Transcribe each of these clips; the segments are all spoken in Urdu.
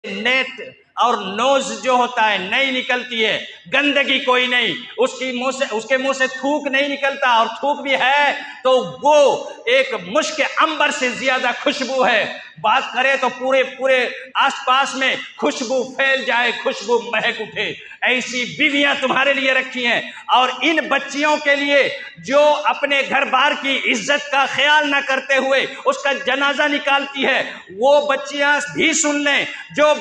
نیت اور نوز جو ہوتا ہے نہیں نکلتی ہے، گندگی کوئی نہیں، اس کے منہ سے تھوک نہیں نکلتا، اور تھوک بھی ہے تو وہ ایک مشک عنبر سے زیادہ خوشبو ہے، بات کرے تو پورے آس پاس میں خوشبو پھیل جائے، خوشبو مہک اٹھے۔ ایسی بیویاں تمہارے لیے رکھی ہیں، اور ان بچیوں کے لیے جو اپنے گھر بار کی عزت کا خیال نہ کرتے ہوئے اس کا جنازہ نکالتی ہے، وہ بچیاں بھی سن لیں، جو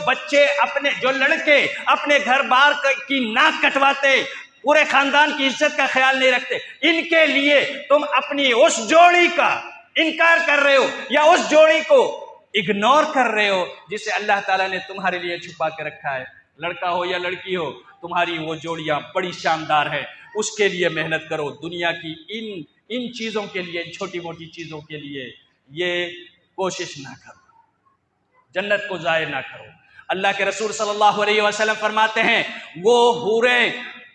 لڑکے اپنے گھر بار کی ناک کٹواتے، پورے خاندان کی عزت کا خیال نہیں رکھتے، ان کے لیے تم اپنی اس جوڑی کا انکار کر رہے ہو، یا اس جوڑی کو اگنور کر رہے ہو جسے اللہ تعالیٰ نے تمہارے لیے چھپا کے رکھا ہے۔ لڑکا ہو یا لڑکی ہو، تمہاری وہ جوڑیاں بڑی شاندار ہے، اس کے لیے محنت کرو۔ دنیا کی ان چیزوں کے لیے، چھوٹی موٹی چیزوں کے لیے یہ کوشش نہ کرو، جنت کو ضائع نہ کرو۔ اللہ کے رسول صلی اللہ علیہ وسلم فرماتے ہیں وہ حوریں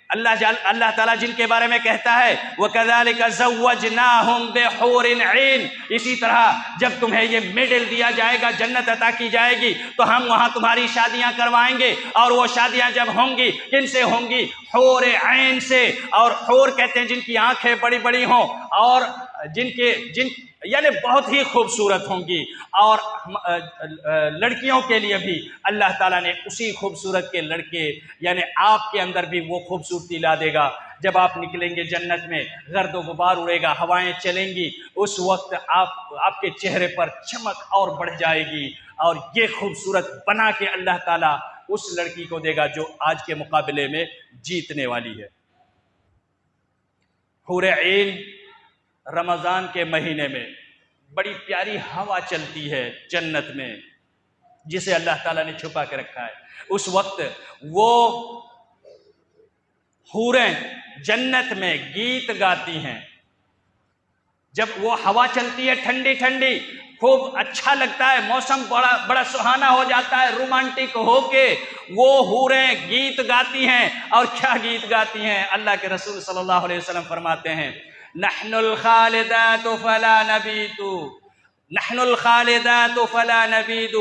اللہ تعالیٰ جن کے بارے میں کہتا ہے وَكَذَلِكَ زَوَّجْنَاهُمْ بِحُورٍ عِينٍ، اسی طرح جب تمہیں یہ میڈل دیا جائے گا، جنت عطا کی جائے گی، تو ہم وہاں تمہاری شادیاں کروائیں گے، اور وہ شادیاں جب ہوں گی کن سے ہوں گی؟ حور عین سے۔ اور حور کہتے ہیں جن کی آنکھیں بڑی بڑی ہوں، اور یعنی بہت ہی خوبصورت ہوں گی۔ اور لڑکیوں کے لیے بھی اللہ تعالیٰ نے اسی خوبصورت کے لڑکے، یعنی آپ کے اندر بھی وہ خوبصورتی لا دے گا۔ جب آپ نکلیں گے جنت میں، گرد و غبار اڑے گا، ہوائیں چلیں گی، اس وقت آپ کے چہرے پر چمک اور بڑھ جائے گی، اور یہ خوبصورت بنا کے اللہ تعالیٰ اس لڑکی کو دے گا جو آج کے مقابلے میں جیتنے والی ہے۔ حور عین رمضان کے مہینے میں بڑی پیاری ہوا چلتی ہے جنت میں، جسے اللہ تعالیٰ نے چھپا کے رکھا ہے۔ اس وقت وہ حوریں جنت میں گیت گاتی ہیں، جب وہ ہوا چلتی ہے ٹھنڈی ٹھنڈی، خوب اچھا لگتا ہے، موسم بڑا سہانا ہو جاتا ہے، رومانٹک ہو کے وہ حوریں گیت گاتی ہیں۔ اور کیا گیت گاتی ہیں؟ اللہ کے رسول صلی اللہ علیہ وسلم فرماتے ہیں نحن الخالدات فلا نبید، نحن الخالدات فلا نبید،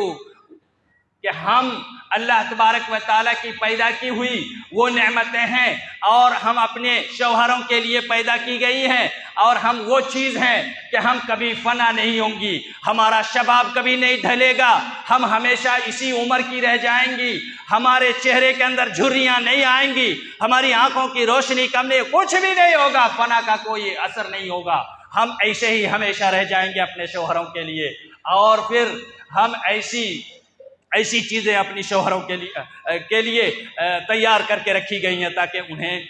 کہ ہم اللہ تبارک و تعالیٰ کی پیدا کی ہوئی وہ نعمتیں ہیں، اور ہم اپنے شوہروں کے لیے پیدا کی گئی ہیں، اور ہم وہ چیز ہیں کہ ہم کبھی فنا نہیں ہوں گی، ہمارا شباب کبھی نہیں ڈھلے گا، ہم ہمیشہ اسی عمر کی رہ جائیں گی، ہمارے چہرے کے اندر جھریاں نہیں آئیں گی، ہماری آنکھوں کی روشنی کم نہیں، کچھ بھی نہیں ہوگا، فنا کا کوئی اثر نہیں ہوگا، ہم ایسے ہی ہمیشہ رہ جائیں گے اپنے شوہروں کے لیے۔ اور پھر ہم ایسی چیزیں اپنی شوہروں کے لیے تیار کر کے رکھی گئی ہیں تاکہ انہیں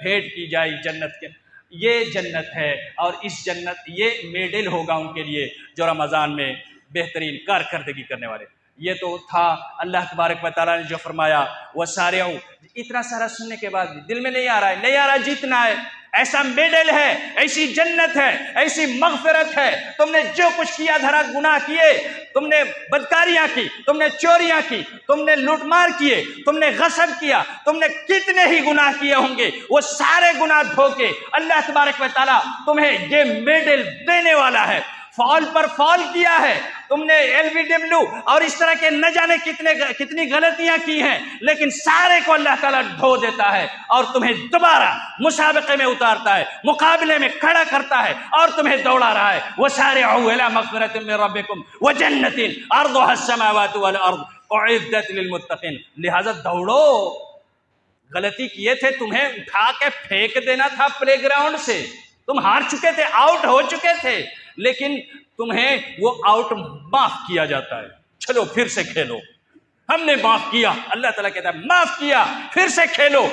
بھیٹ کی جائے جنت کے۔ یہ جنت ہے، اور اس جنت یہ میڈل ہوگا ان کے لیے جو رمضان میں بہترین کارکردگی کرنے والے۔ یہ تو تھا اللہ تبارک و تعالیٰ نے جو فرمایا وَسَارِعُوا۔ اتنا سارا سننے کے بعد دل میں نہیں آ رہا ہے جیتنا ہے، ایسا میڈل ہے، ایسی جنت ہے، ایسی مغفرت ہے، تم نے جو کچھ کیا دھرا گناہ کیے، تم نے بدکاریاں کی، تم نے چوریاں کی، تم نے لوٹ مار کیے، تم نے غصب کیا، تم نے کتنے ہی گناہ کیے ہوں گے، وہ سارے گناہ دھو کے اللہ تبارک و تعالیٰ تمہیں یہ میڈل دینے والا ہے۔ فال پر فال کیا ہے تم نے، LBW اور اس طرح کے نہ جانے کتنی غلطیاں کی ہیں، لیکن سارے کو اللہ تعالیٰ دھو دیتا ہے، اور تمہیں دوبارہ مسابقے میں اتارتا ہے، مقابلے میں کھڑا کرتا ہے، اور تمہیں دوڑا رہا ہے۔ وَسَارِعُوا إِلَىٰ مَغْفِرَةٍ مِّن رَّبِّكُمْ وَجَنَّةٍ عَرْضُهَا السَّمَاوَاتُ وَالْأَرْضُ أُعِدَّتْ لِلْمُتَّقِينَ۔ لہٰذا دوڑو، غلطی کیے تھے، تمہیں اٹھا کے پھینک دینا تھا پلے گراؤنڈ سے، تم ہار چکے تھے، آؤٹ ہو چکے تھے، لیکن تمہیں وہ آؤٹ معاف کیا جاتا ہے، چلو پھر سے کھیلو، ہم نے معاف کیا، اللہ تعالیٰ کہتا ہے معاف کیا، پھر سے کھیلو،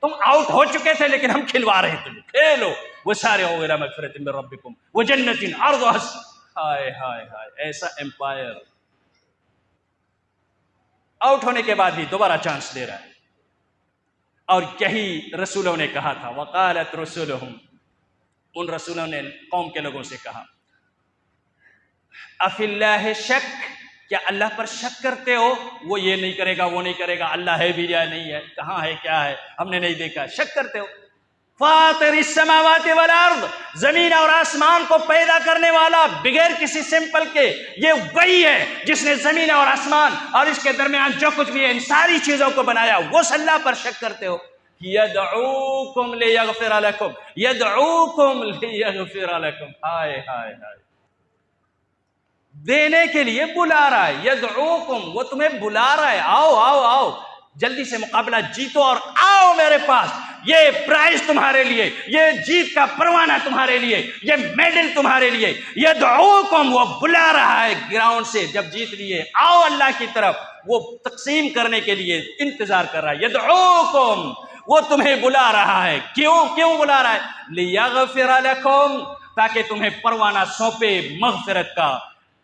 تم آؤٹ ہو چکے تھے لیکن ہم کھلوا رہے ہیں تمہیں، کھیلو۔ وَسَارِعُوا إِلَىٰ مَغْفِرَةٍ مِّن رَّبِّكُمْ وَجَنَّةٍ عَرْضُهَا۔ ہائے ہائے ہائے، ایسا امپائر آؤٹ ہونے کے بعد بھی دوبارہ چانس دے رہا ہے، اور یہی رسولوں نے کہا تھا وَقَالَتْ رُسُلُهُمْ، ان رسولوں نے قوم کے لوگوں سے کہا اَفِي اللَّهِ شَکْ، کیا اللہ پر شک کرتے ہو؟ وہ یہ نہیں کرے گا، وہ نہیں کرے گا، اللہ ہے بھی یا نہیں ہے، کہاں ہے، کیا ہے، ہم نے نہیں دیکھا، شک کرتے ہو؟ فاطر السماوات والارض، زمین اور آسمان کو پیدا کرنے والا بغیر کسی سمپل کے، یہ وہی ہے جس نے زمین اور آسمان اور اس کے درمیان جو کچھ بھی ہے ان ساری چیزوں کو بنایا۔ وہ اللہ پر شک کرتے ہو؟ یدعوکم لیغفر لکم، یدعوکم لیغفر لکم، ہائے ہائے ہائے، دینے کے لیے بلا رہا ہے۔ یدعوکم، وہ تمہیں بلا رہا ہے، آؤ آؤ آؤ، جلدی سے مقابلہ جیتو اور آؤ میرے پاس، یہ پرائز تمہارے لیے، یہ جیت کا پروانہ تمہارے لیے، یہ میڈل تمہارے لیے۔ یدعوکم، وہ بلا رہا ہے گراؤنڈ سے، جب جیت لیے آؤ اللہ کی طرف، وہ تقسیم کرنے کے لیے انتظار کر رہا ہے۔ یدعوکم، وہ تمہیں بلا رہا ہے، کیوں بلا رہا ہے؟ لیغفر لکم، تاکہ تمہیں پروانہ سونپے مغفرت کا،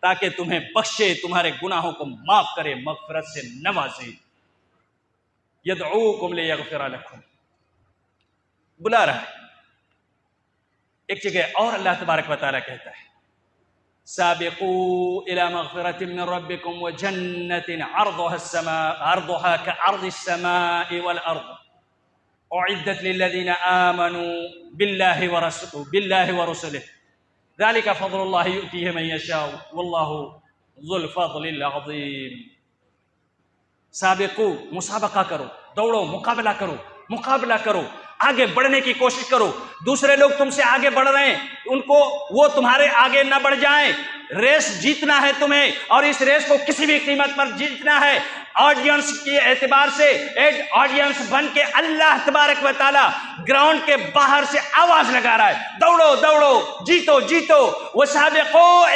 تاکہ تمہیں بخشے، تمہارے گناہوں کو معاف کرے، مغفرت سے نوازے۔ یدعوکم لیغفر لکم، بلا رہا ہے۔ ایک جگہ اور اللہ تبارک و تعالیٰ کہتا ہے سابقوا الى مغفرة من ربكم وجنة عرضها كعرض السماء والارض اعدت للذين آمنوا بالله ورسله ذلك فضل الله يؤتيه من يشاء والله ذو الفضل العظيم۔ سابقو، مسابقہ کرو، دوڑو، مقابلہ کرو، آگے بڑھنے کی کوشش کرو۔ دوسرے لوگ تم سے آگے بڑھ رہے ہیں، ان کو وہ تمہارے آگے نہ بڑھ جائیں۔ ریس جیتنا ہے تمہیں، اور اس ریس کو کسی بھی قیمت پر جیتنا ہے۔ آڈینس کے اعتبار سے ایک آڈینس بن کے اللہ تبارک و تعالیٰ گراؤنڈ کے باہر سے آواز لگا رہا ہے، دوڑو دوڑو، جیتو جیتو۔ وسابقوا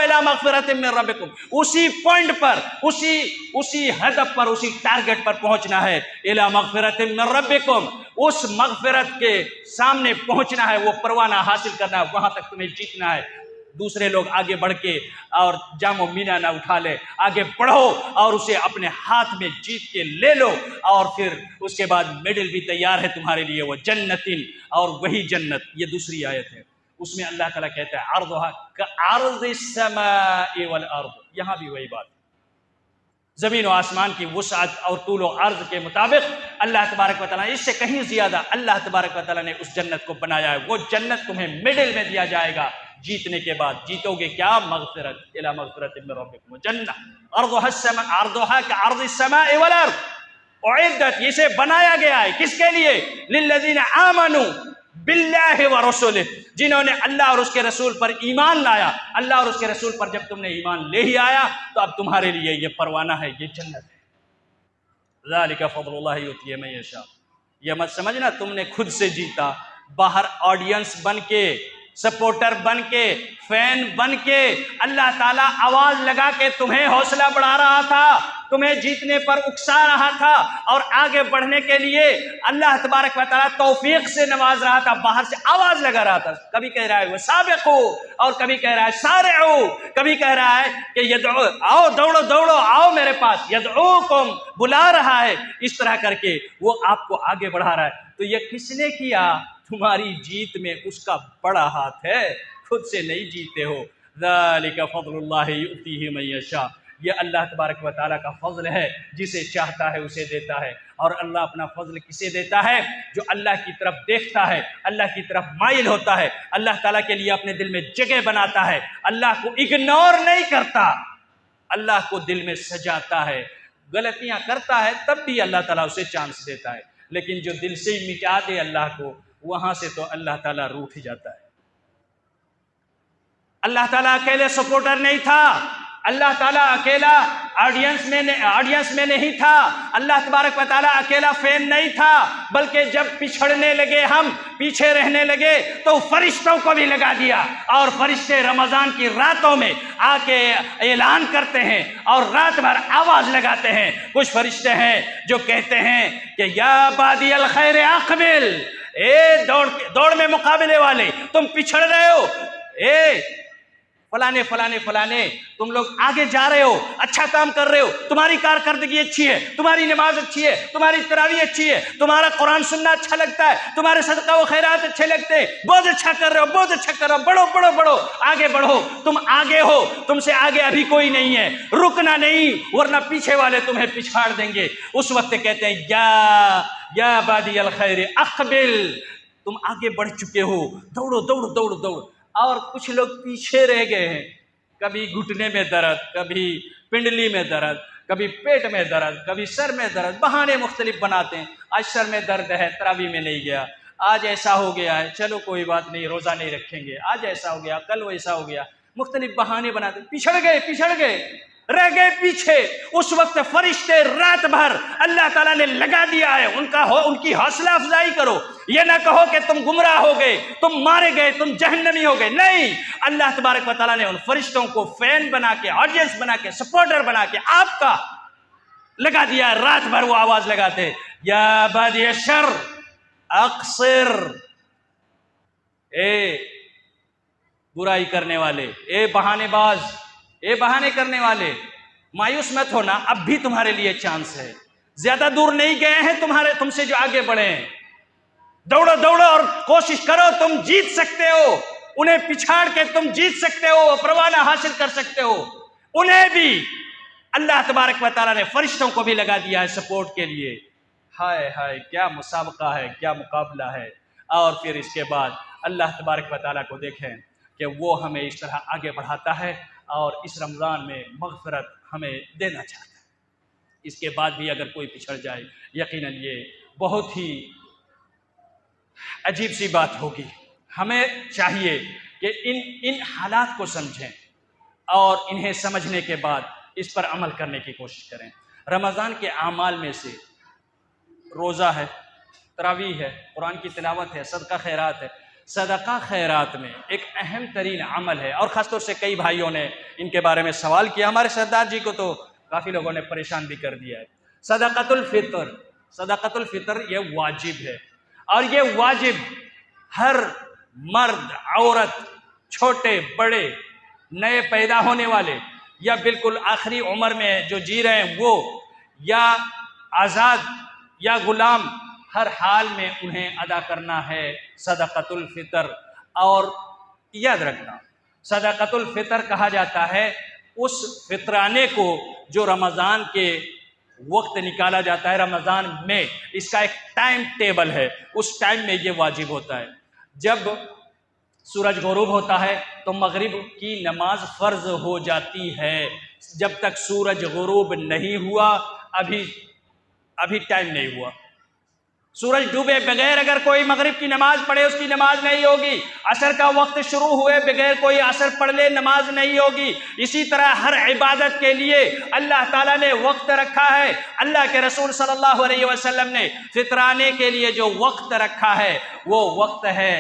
الى مغفرة من ربكم، اسی پوائنٹ پر، اسی ہدف پر، اسی ٹارگٹ پر پہنچنا ہے۔ الى مغفرة من ربكم، اس مغفرت کے سامنے پہنچنا ہے، وہ پروانہ حاصل کرنا ہے، وہاں تک تمہیں جیتنا ہے۔ دوسرے لوگ آگے بڑھ کے اور جام و مینا نہ اٹھا لے، آگے بڑھو اور اسے اپنے ہاتھ میں جیت کے لے لو، اور پھر اس کے بعد میڈل بھی تیار ہے تمہارے لیے، وہ جنتن، اور وہی جنت۔ یہ دوسری آیت ہے، اس میں اللہ تعالیٰ کہتا ہے عرضها كعرض السماء والارض، یہاں بھی وہی بات، زمین و آسمان کی وسعت اور طول و عرض کے مطابق اللہ تبارک و تعالیٰ نے، اس سے کہیں زیادہ اللہ تبارک و تعالیٰ نے اس جنت کو بنایا ہے۔ وہ جنت تمہیں میڈل میں دیا جائے گا جیتنے کے بعد۔ جیتو گے کیا؟ مغفرت، الى مغفرت من ربکم وجنہ عرضها كعرض السماء والارض اعدت، اسے بنایا گیا ہے کس کے لیے؟ للذین آمنوا باللہ ورسولہ، جنہوں نے اللہ اور اس کے رسول پر ایمان لایا۔ اللہ اور اس کے رسول پر جب تم نے ایمان لے ہی آیا تو اب تمہارے لیے یہ پروانہ ہے، یہ جنت ہے۔ ذالک فضل اللہ یؤتیہ من یشاء، یہ مت سمجھنا تم نے خود سے جیتا، باہر آڈینس بن کے، سپورٹر بن کے، فین بن کے، اللہ تعالیٰ آواز لگا کے تمہیں حوصلہ بڑھا رہا تھا، تمہیں جیتنے پر اکسا رہا تھا، اور آگے بڑھنے کے لیے اللہ تبارک و تعالیٰ توفیق سے نواز رہا تھا، باہر سے آواز لگا رہا تھا۔ کبھی کہہ رہا ہے وہ سابقو، اور کبھی کہہ رہا ہے سارعو، کبھی کہہ رہا ہے کہ یدعو، آؤ دوڑو دوڑو، آؤ میرے پاس، یدعوکم، بلا رہا ہے، اس طرح کر کے وہ آپ کو آگے بڑھا رہا ہے۔ تو یہ کس نے کیا؟ تمہاری جیت میں اس کا بڑا ہاتھ ہے، خود سے نہیں جیتے ہو۔ ذالک فضل اللہ یؤتیہ من یشاء، یہ اللہ تبارک و تعالیٰ کا فضل ہے، جسے چاہتا ہے اسے دیتا ہے۔ اور اللہ اپنا فضل کسے دیتا ہے؟ جو اللہ کی طرف دیکھتا ہے، اللہ کی طرف مائل ہوتا ہے، اللہ تعالیٰ کے لیے اپنے دل میں جگہ بناتا ہے، اللہ کو اگنور نہیں کرتا، اللہ کو دل میں سجاتا ہے۔ غلطیاں کرتا ہے تب بھی اللہ تعالیٰ اسے چانس دیتا ہے، لیکن جو دل سے ہی مٹا دے اللہ کو، وہاں سے تو اللہ تعالیٰ روٹھ جاتا ہے۔ اللہ تعالیٰ اکیلے سپورٹر نہیں تھا، اللہ تعالیٰ اکیلا آڈینس میں نہیں تھا، اللہ تبارک و تعالیٰ اکیلا فین نہیں تھا، بلکہ جب پچھڑنے لگے، ہم پیچھے رہنے لگے، تو فرشتوں کو بھی لگا دیا، اور فرشتے رمضان کی راتوں میں آ کے اعلان کرتے ہیں اور رات بھر آواز لگاتے ہیں۔ کچھ فرشتے ہیں جو کہتے ہیں کہ یا بادی الخیر اقبل، اے دوڑ میں مقابلے والے، تم پچھڑ رہے ہو، اے فلانے فلانے فلانے، تم لوگ آگے جا رہے ہو، اچھا کام کر رہے ہو، تمہاری کارکردگی اچھی ہے، تمہاری نماز اچھی ہے، تمہاری تراویح اچھی ہے، تمہارا قرآن سننا اچھا لگتا ہے، تمہارے صدقہ و خیرات اچھے لگتے ہیں، بہت اچھا کر رہے ہو، بہت اچھا کر رہے ہو، بڑھو بڑھو بڑھو، آگے بڑھو، تم آگے ہو، تم سے آگے ابھی کوئی نہیں ہے، رکنا نہیں ورنہ پیچھے والے تمہیں پچھاڑ دیں گے۔ اس وقت کہتے ہیں یا بادی الخیر اقبل، تم آگے بڑھ چکے ہو، دوڑو دوڑو دوڑو دوڑو. اور کچھ لوگ پیچھے رہ گئے ہیں، کبھی گھٹنے میں درد، کبھی پنڈلی میں درد، کبھی پیٹ میں درد، کبھی سر میں درد، بہانے مختلف بناتے ہیں. آج سر میں درد ہے، تراویح میں نہیں گیا، آج ایسا ہو گیا ہے، چلو کوئی بات نہیں، روزہ نہیں رکھیں گے، آج ایسا ہو گیا، کل ویسا ہو گیا، مختلف بہانے بناتے. پچھڑ گئے، رہ گئے پیچھے. اس وقت فرشتے رات بھر اللہ تعالیٰ نے لگا دیا ہے، ان کی حوصلہ افزائی کرو. یہ نہ کہو کہ تم گمراہ ہو گئے، تم مارے گئے، تم جہنمی ہو گئے. نہیں، اللہ تبارک و تعالیٰ نے ان فرشتوں کو فین بنا کے، آڈینس بنا کے، سپورٹر بنا کے آپ کا لگا دیا. رات بھر وہ آواز لگاتے، یا بادی الشر اقصر، اے برائی کرنے والے، اے بہانے باز، اے بہانے کرنے والے، مایوس مت ہونا، اب بھی تمہارے لیے چانس ہے. زیادہ دور نہیں گئے ہیں تم سے جو آگے بڑھے ہیں. دوڑو دوڑو اور کوشش کرو، تم جیت سکتے ہو. انہیں پچھاڑ کے تم جیت سکتے ہو، پروانہ حاصل کر سکتے ہو. انہیں بھی اللہ تبارک و تعالیٰ نے فرشتوں کو بھی لگا دیا ہے سپورٹ کے لیے. ہائے ہائے، کیا مسابقہ ہے، کیا مقابلہ ہے. اور پھر اس کے بعد اللہ تبارک و تعالیٰ کو دیکھیں کہ وہ ہمیں اس طرح آگے بڑھاتا ہے اور اس رمضان میں مغفرت ہمیں دینا چاہتا ہے. اس کے بعد بھی اگر کوئی پچھڑ جائے، یقیناً یہ بہت ہی عجیب سی بات ہوگی. ہمیں چاہیے کہ ان حالات کو سمجھیں اور انہیں سمجھنے کے بعد اس پر عمل کرنے کی کوشش کریں. رمضان کے اعمال میں سے روزہ ہے، تراویح ہے، قرآن کی تلاوت ہے، صدقہ خیرات ہے. صدقہ خیرات میں ایک اہم ترین عمل ہے، اور خاص طور سے کئی بھائیوں نے ان کے بارے میں سوال کیا. ہمارے سردار جی کو تو کافی لوگوں نے پریشان بھی کر دیا ہے. صدقۃ الفطر، صدقۃ الفطر یہ واجب ہے، اور یہ واجب ہر مرد، عورت، چھوٹے بڑے، نئے پیدا ہونے والے یا بالکل آخری عمر میں جو جی رہے ہیں وہ، یا آزاد یا غلام، ہر حال میں انہیں ادا کرنا ہے صدقۃ الفطر. اور یاد رکھنا، صدقۃ الفطر کہا جاتا ہے اس فطرانے کو جو رمضان کے وقت نکالا جاتا ہے. رمضان میں اس کا ایک ٹائم ٹیبل ہے، اس ٹائم میں یہ واجب ہوتا ہے. جب سورج غروب ہوتا ہے تو مغرب کی نماز فرض ہو جاتی ہے. جب تک سورج غروب نہیں ہوا ابھی ٹائم نہیں ہوا. سورج ڈوبے بغیر اگر کوئی مغرب کی نماز پڑھے اس کی نماز نہیں ہوگی. عصر کا وقت شروع ہوئے بغیر کوئی عصر پڑھ لے نماز نہیں ہوگی. اسی طرح ہر عبادت کے لیے اللہ تعالیٰ نے وقت رکھا ہے. اللہ کے رسول صلی اللہ علیہ وسلم نے فطرانے کے لیے جو وقت رکھا ہے وہ وقت ہے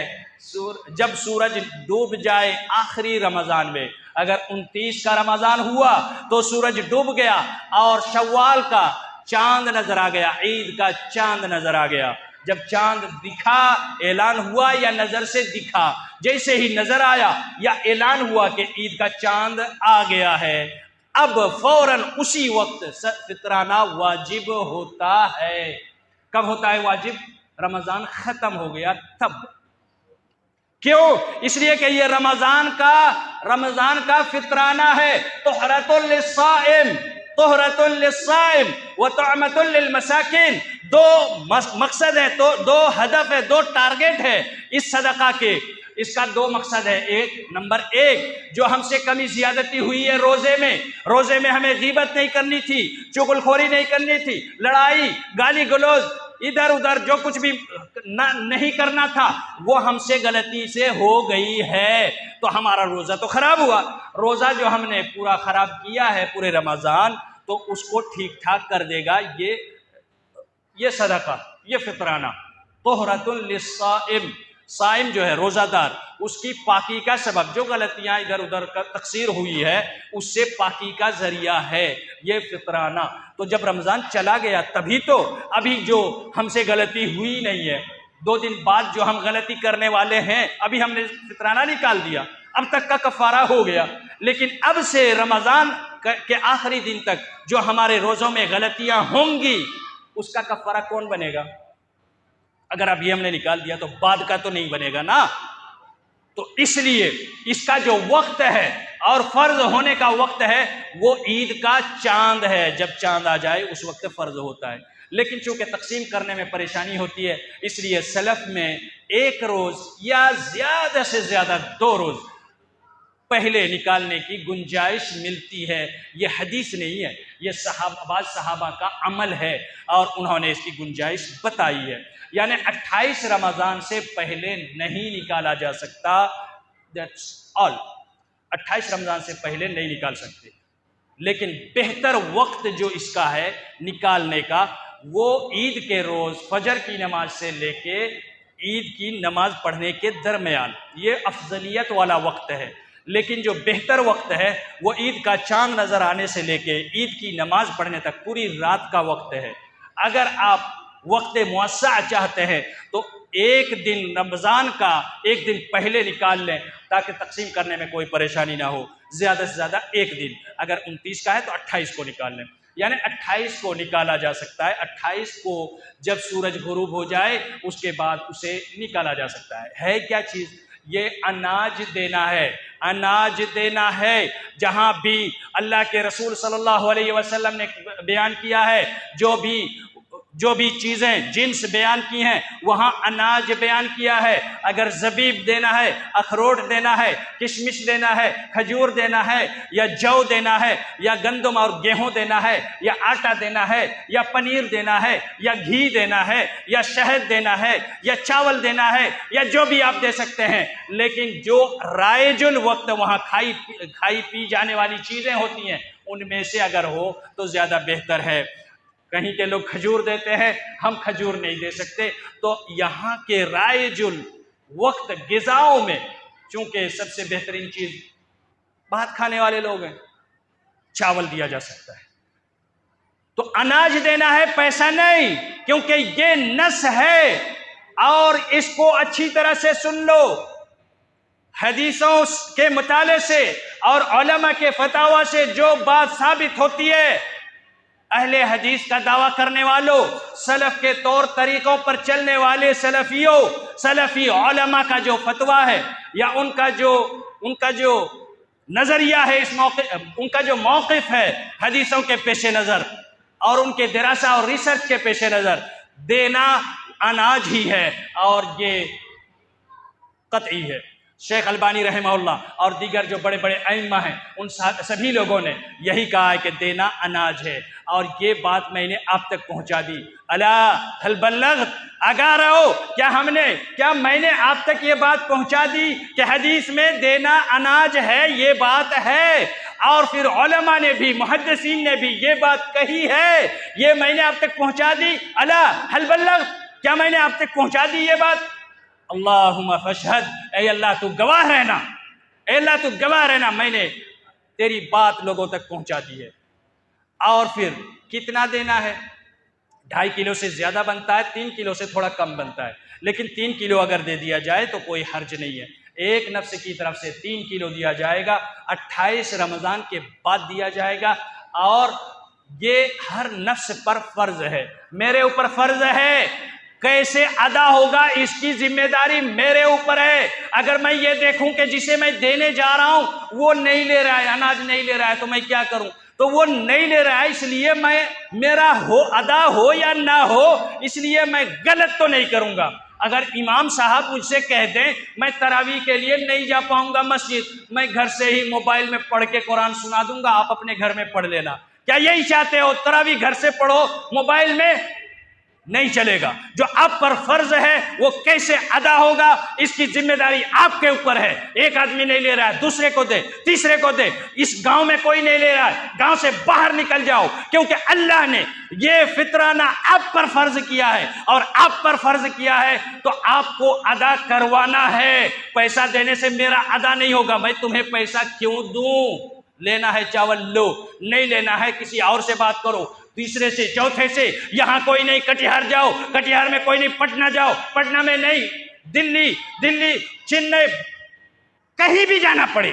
جب سورج ڈوب جائے آخری رمضان میں. اگر 29 کا رمضان ہوا تو سورج ڈوب گیا اور شوال کا چاند نظر آ گیا، عید کا چاند نظر آ گیا. جب چاند دکھا، اعلان ہوا یا نظر سے دکھا، جیسے ہی نظر آیا یا اعلان ہوا کہ عید کا چاند آ گیا ہے، اب فوراً اسی وقت فطرانہ واجب ہوتا ہے. کب ہوتا ہے واجب؟ رمضان ختم ہو گیا تب. کیوں؟ اس لیے کہ یہ رمضان کا فطرانہ ہے. طہرۃ للصائم، طہرۃ للصائم وطعمۃ للمساکین. دو مقصد ہے، دو ہدف ہے، دو ٹارگٹ ہے اس صدقہ کے. اس کا دو مقصد ہے. نمبر ایک، جو ہم سے کمی زیادتی ہوئی ہے روزے میں ہمیں غیبت نہیں کرنی تھی، چغل خوری نہیں کرنی تھی، لڑائی، گالی گلوز، ادھر ادھر جو کچھ بھی نہیں کرنا تھا وہ ہم سے غلطی سے ہو گئی ہے، تو ہمارا روزہ تو خراب ہوا. روزہ جو ہم نے پورا خراب کیا ہے پورے رمضان، تو اس کو ٹھیک ٹھاک کر دے گا یہ صدقہ، یہ فطرانہ. طہرۃ للصائم، صائم جو ہے روزہ دار، اس کی پاکی کا سبب، جو غلطیاں ادھر ادھر تقصیر ہوئی ہے اس سے پاکی کا ذریعہ ہے یہ فطرانہ. تو جب رمضان چلا گیا تبھی تو، ابھی جو ہم سے غلطی ہوئی نہیں ہے، 2 دن بعد جو ہم غلطی کرنے والے ہیں ابھی ہم نے فطرانہ نکال دیا، اب تک کا کفارہ ہو گیا. لیکن اب سے رمضان کے آخری دن تک جو ہمارے روزوں میں غلطیاں ہوں گی اس کا کفارہ کون بنے گا؟ اگر ابھی ہم نے نکال دیا تو بعد کا تو نہیں بنے گا نا. تو اس لیے اس کا جو وقت ہے اور فرض ہونے کا وقت ہے وہ عید کا چاند ہے، جب چاند آ جائے اس وقت فرض ہوتا ہے۔ لیکن چونکہ تقسیم کرنے میں پریشانی ہوتی ہے، اس لیے سلف میں 1 روز یا زیادہ سے زیادہ 2 روز پہلے نکالنے کی گنجائش ملتی ہے۔ یہ حدیث نہیں ہے، یہ بعض صحابہ کا عمل ہے اور انہوں نے اس کی گنجائش بتائی ہے۔ یعنی 28 رمضان سے پہلے نہیں نکالا جا سکتا، دیٹس آل۔ 28 رمضان سے پہلے نہیں نکال سکتے، لیکن بہتر وقت جو اس کا ہے نکالنے کا وہ عید کے روز فجر کی نماز سے لے کے عید کی نماز پڑھنے کے درمیان، یہ افضلیت والا وقت ہے۔ لیکن جو بہتر وقت ہے وہ عید کا چاند نظر آنے سے لے کے عید کی نماز پڑھنے تک پوری رات کا وقت ہے۔ اگر آپ وقت موسع چاہتے ہیں تو 1 دن رمضان کا 1 دن پہلے نکال لیں تاکہ تقسیم کرنے میں کوئی پریشانی نہ ہو، زیادہ سے زیادہ 1 دن۔ اگر 29 کا ہے تو 28 کو نکال لیں، یعنی 28 کو نکالا جا سکتا ہے۔ 28 کو جب سورج غروب ہو جائے اس کے بعد اسے نکالا جا سکتا ہے کیا چیز؟ یہ اناج دینا ہے، اناج دینا ہے۔ جہاں بھی اللہ کے رسول صلی اللہ علیہ وسلم نے بیان کیا ہے، جو بھی چیزیں جنس بیان کی ہیں وہاں اناج بیان کیا ہے۔ اگر زبیب دینا ہے، اخروٹ دینا ہے، کشمش دینا ہے، کھجور دینا ہے، یا جو دینا ہے، یا گندم اور گیہوں دینا ہے، یا آٹا دینا ہے، یا پنیر دینا ہے، یا گھی دینا ہے، یا شہد دینا ہے، یا چاول دینا ہے، یا جو بھی آپ دے سکتے ہیں۔ لیکن جو رائج الوقت وہاں کھائی پی جانے والی چیزیں ہوتی ہیں ان میں سے اگر ہو تو زیادہ بہتر ہے۔ کہیں کے لوگ کھجور دیتے ہیں، ہم کھجور نہیں دے سکتے، تو یہاں کے رائج الوقت غذاؤں میں چونکہ سب سے بہترین چیز بھات کھانے والے لوگ ہیں، چاول دیا جا سکتا ہے۔ تو اناج دینا ہے، پیسہ نہیں، کیونکہ یہ نص ہے اور اس کو اچھی طرح سے سن لو۔ حدیثوں کے مطالعے سے اور علماء کے فتاوی سے جو بات ثابت ہوتی ہے، اہل حدیث کا دعویٰ کرنے والوں، سلف کے طور طریقوں پر چلنے والے سلفی علماء کا جو فتویٰ ہے یا ان کا جو نظریہ ہے، ان کا جو موقف ہے حدیثوں کے پیش نظر اور ان کے دراسہ اور ریسرچ کے پیش نظر، دینا اناج ہی ہے اور یہ قطعی ہے۔ شیخ البانی رحمہ اللہ اور دیگر جو بڑے بڑے ائمہ ہیں ان سبھی لوگوں نے یہی کہا ہے کہ دینا اناج ہے، اور یہ بات میں نے آپ تک پہنچا دی۔ الا هل بلغت، آگاہ رہو، کیا میں نے آپ تک یہ بات پہنچا دی کہ حدیث میں دینا اناج ہے، یہ بات ہے، اور پھر علماء نے بھی محدثین نے بھی یہ بات کہی ہے، یہ میں نے آپ تک پہنچا دی۔ الا هل بلغت، کیا میں نے آپ تک پہنچا دی یہ بات؟ اللہم فاشہد، اے اللہ تو گواہ رہنا، اے اللہ تو گواہ رہنا، میں نے تیری بات لوگوں تک پہنچا دی ہے۔ اور پھر کتنا دینا ہے؟ 2.5 کلو سے زیادہ بنتا ہے، 3 کلو سے تھوڑا کم بنتا ہے، لیکن 3 کلو اگر دے دیا جائے تو کوئی حرج نہیں ہے۔ ایک نفس کی طرف سے 3 کلو دیا جائے گا، 28 رمضان کے بعد دیا جائے گا، اور یہ ہر نفس پر فرض ہے، میرے اوپر فرض ہے۔ کیسے ادا ہوگا اس کی ذمہ داری میرے اوپر ہے۔ اگر میں یہ دیکھوں کہ جسے میں دینے جا رہا ہوں وہ نہیں لے رہا ہے، اناج نہیں لے رہا ہے، تو میں کیا کروں؟ تو وہ نہیں لے رہا ہے، اس لیے میرا ادا ہو یا نہ ہو، اس لیے میں غلط تو نہیں کروں گا۔ اگر امام صاحب مجھ سے کہہ دیں میں تراویح کے لیے نہیں جا پاؤں گا مسجد، میں گھر سے ہی موبائل میں پڑھ کے قرآن سنا دوں گا، آپ اپنے گھر میں پڑھ لینا، کیا یہی چاہتے ہو؟ تراویح گھر سے پڑھو، موبائل میں نہیں چلے گا۔ جو آپ پر فرض ہے وہ کیسے ادا ہوگا اس کی ذمہ داری آپ کے اوپر ہے۔ ایک آدمی نہیں لے رہا ہے، دوسرے کو دے، تیسرے کو دے، اس گاؤں میں کوئی نہیں لے رہا ہے، گاؤں سے باہر نکل جاؤ، کیونکہ اللہ نے یہ فطرانہ آپ پر فرض کیا ہے، اور آپ پر فرض کیا ہے تو آپ کو ادا کروانا ہے۔ پیسہ دینے سے میرا ادا نہیں ہوگا، میں تمہیں پیسہ کیوں دوں؟ لینا ہے چاول لو، نہیں لینا ہے کسی اور سے بات کرو، تیسرے سے، چوتھے سے، یہاں کوئی نہیں کٹیہار جاؤ، کٹیہار میں کوئی نہیں پٹنہ جاؤ، پٹنہ میں نہیں دلی چنئی، کہیں بھی جانا پڑے،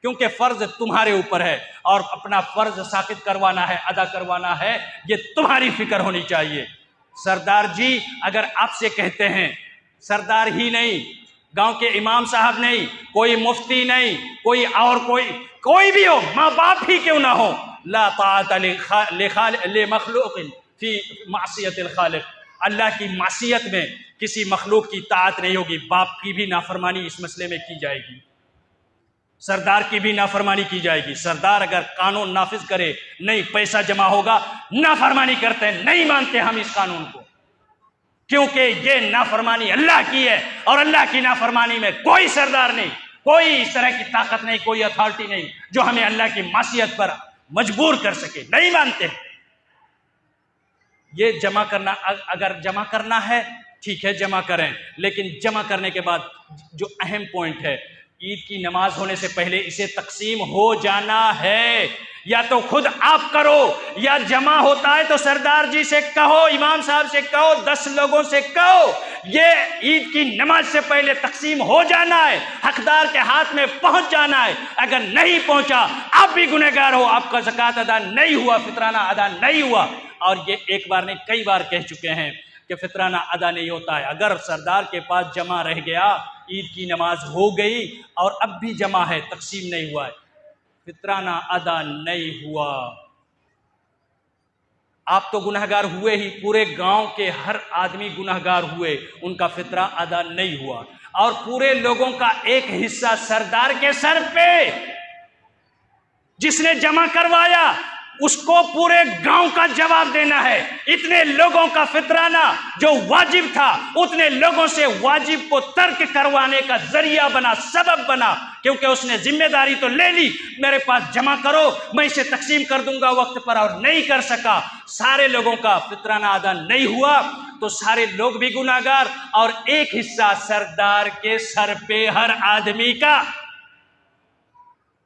کیونکہ فرض تمہارے اوپر ہے، اور اپنا فرض ثابت کروانا ہے، ادا کروانا ہے، یہ تمہاری فکر ہونی چاہیے۔ سردار جی اگر آپ سے کہتے ہیں، سردار ہی نہیں گاؤں کے امام صاحب نہیں، کوئی مفتی نہیں، کوئی اور کوئی بھی ہو، ماں باپ ہی کیوں نہ ہو، لا طاعت لمخلوق فی معصیت الخالق، اللہ کی معصیت میں کسی مخلوق کی طاعت نہیں ہوگی۔ باپ کی بھی نافرمانی اس مسئلے میں کی جائے گی، سردار کی بھی نافرمانی کی جائے گی۔ سردار اگر قانون نافذ کرے، نہیں پیسہ جمع ہوگا، نافرمانی کرتے ہیں، نہیں مانتے ہم اس قانون کو، کیونکہ یہ نافرمانی اللہ کی ہے، اور اللہ کی نافرمانی میں کوئی سردار نہیں، کوئی اس طرح کی طاقت نہیں، کوئی اتھارٹی نہیں جو ہمیں اللہ کی معصیت پر مجبور کر سکے، نہیں مانتے۔ یہ جمع کرنا، اگر جمع کرنا ہے ٹھیک ہے جمع کریں، لیکن جمع کرنے کے بعد جو اہم پوائنٹ ہے، عید کی نماز ہونے سے پہلے اسے تقسیم ہو جانا ہے، یا تو خود آپ کرو، یا جمع ہوتا ہے تو سردار جی سے کہو، امام صاحب سے کہو، 10 لوگوں سے کہو، یہ عید کی نماز سے پہلے تقسیم ہو جانا ہے، حقدار کے ہاتھ میں پہنچ جانا ہے۔ اگر نہیں پہنچا، آپ بھی گنہگار ہو، آپ کا زکوٰۃ ادا نہیں ہوا، فطرانہ ادا نہیں ہوا۔ اور یہ ایک بار نہیں کئی بار کہہ چکے ہیں کہ فطرانہ ادا نہیں ہوتا ہے۔ اگر سردار کے پاس جمع رہ گیا، عید کی نماز ہو گئی اور اب بھی جمع ہے، تقسیم نہیں ہوا ہے، فطرانہ ادا نہیں ہوا۔ آپ تو گنہگار ہوئے ہی، پورے گاؤں کے ہر آدمی گنہگار ہوئے، ان کا فطرہ ادا نہیں ہوا، اور پورے لوگوں کا ایک حصہ سردار کے سر پہ، جس نے جمع کروایا اس کو پورے گاؤں کا جواب دینا ہے۔ اتنے لوگوں کا فطرانہ جو واجب تھا، اتنے لوگوں سے واجب کو ترک کروانے کا ذریعہ بنا، سبب بنا، کیونکہ اس نے ذمہ داری تو لے لی، میرے پاس جمع کرو، میں اسے تقسیم کر دوں گا وقت پر، اور نہیں کر سکا، سارے لوگوں کا فطرانہ ادا نہیں ہوا، تو سارے لوگ بھی گنہگار، اور ایک حصہ سردار کے سر پہ ہر آدمی کا۔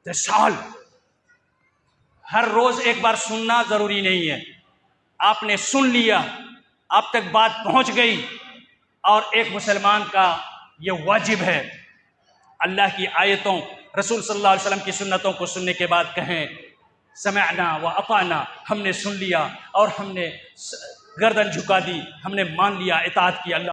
سال ہر روز ایک بار سننا ضروری نہیں ہے، آپ نے سن لیا، آپ تک بات پہنچ گئی، اور ایک مسلمان کا یہ واجب ہے، اللہ کی آیتوں، رسول صلی اللہ علیہ وسلم کی سنتوں کو سننے کے بعد کہیں سمعنا و اطعنا، ہم نے سن لیا اور ہم نے گردن جھکا دی، ہم نے مان لیا، اطاعت کی۔ اللہ